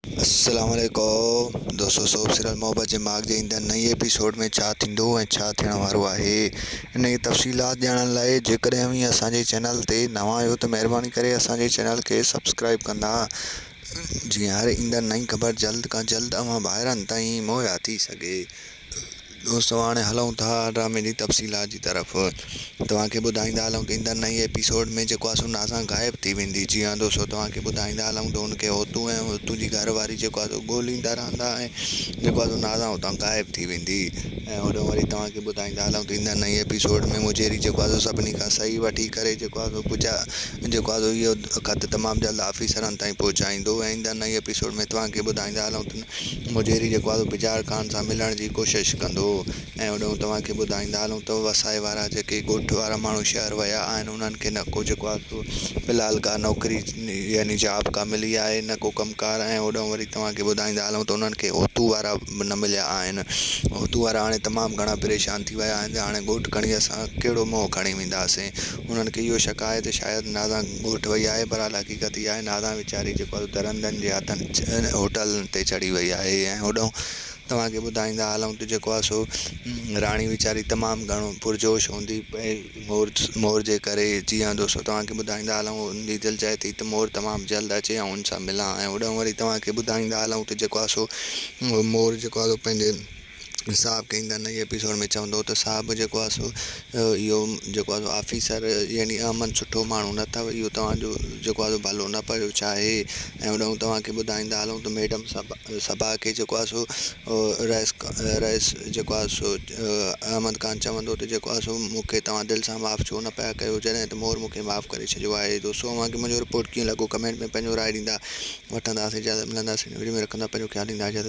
अस्सलाम वालेकुम दोस्तों, सोप सीरियल मोहब्बत जे माग जे ईंदड़ नई एपिसोड में छा थींदो ऐं छा थियण वारो आहे, इन जी तफ़सीलात ॼाणण लाइ जेकॾहिं अव्हीं असांजे चैनल ते नवां आहियो त महिरबानी करे असांजे चैनल खे सब्सक्राइब कंदा, जीअं हर ईंदड़ नई ख़बर जल्द खां जल्द अव्हां ॿाहिरनि ताईं मुहैया थी सघे। दोस्तों हाणे हलूं था ड्रामे जी तफ़सीलात जी तरफ़। तव्हांखे ॿुधाईंदा हलूं त ईंदड़ नई एपिसोड में जेको आहे सो नाज़ा गाइब थी वेंदी। जी हाँ दोस्तों, तव्हांखे ॿुधाईंदा हलूं त हुनखे होतू ऐं होतू जी घरवारी जेको आहे सो ॻोल्हींदा रहंदा ऐं जेको आहे सो नाज़ा हुतां गाइब थी वेंदी। ऐं होॾो वरी तव्हांखे ॿुधाईंदा हलूं त ईंदड़ नई एपिसोड में मुजेरी जेको आहे सो सभिनी खां सही वठी करे जेको आहे सो जेको आहे सो इहो ख़तु तमामु जल्द ऑफिसरनि ताईं पहुचाईंदो। ऐं ईंदड़ नई एपिसोड में तव्हांखे ॿुधाईंदा हलूं त मुजेरी जेको आहे सो बिजार ख़ान सां मिलण जी कोशिशि कंदो। ऐं होॾो तव्हांखे ॿुधाईंदा हलूं त वसाए वारा जेके ॻोठ वारा माण्हू शहर विया आहिनि, उन्हनि खे न को जेको आहे सो फ़िलहालु का नौकिरी यानी जॉब का मिली आहे, न को कमकार। ऐं होॾो वरी तव्हांखे ॿुधाईंदा हलूं त उन्हनि खे होतू वारा न मिलिया आहिनि। होतू वारा हाणे तमामु घणा परेशान थी विया आहिनि त हाणे ॻोठु खणी असां कहिड़ो मोह खणी वेंदासीं। उन्हनि खे इहो शक आहे त शायदि नाज़ा ॻोठु वई आहे, पर हक़ीक़त इहा आहे नाज़ा वीचारी जेको आहे दरंदनि जे हथनि होटल ते चढ़ी वई आहे। ऐं होॾो तव्हांखे ॿुधाईंदा हलूं त जेको आहे सो राणी वीचारी तमामु घणो पुरजोश हूंदी पए मोर जे करे। जी हाँ दोस्तों, तव्हांखे ॿुधाईंदा हलूं हुनजी दिलि चाहे थी त मोर तमामु जल्द अचे ऐं हुन सां मिलां। ऐं होॾो वरी तव्हांखे ॿुधाईंदा हलूं त जेको आहे सो मोर जेको आहे सो पंहिंजे साहब खे ईंदड़ नई एपिसोड में चवंदो त साहब जेको आहे सो इहो जेको आहे सो ऑफिसर यानी अमन सुठो माण्हू न अथव, इहो तव्हांजो जेको आहे सो भलो न पियो चाहे। ऐं होॾो तव्हांखे ॿुधाईंदा हलूं त मैडम सभा खे जेको आहे सो रईस जेको आहे सो अहमद ख़ान चवंदो त जेको आहे सो मूंखे तव्हां दिलि सां माफ़ु छो न पिया कयो, जॾहिं त मोर मूंखे माफ़ु करे छॾियो आहे। दोस्तों तव्हांखे मुंहिंजो रिपोर्ट कीअं लॻो कमेंट में पंहिंजो राय ॾींदा। वठंदासीं इजाज़त, मिलंदासीं वीडियो में, रखंदा पंहिंजो ख़्यालु, ॾींदा इजाज़त।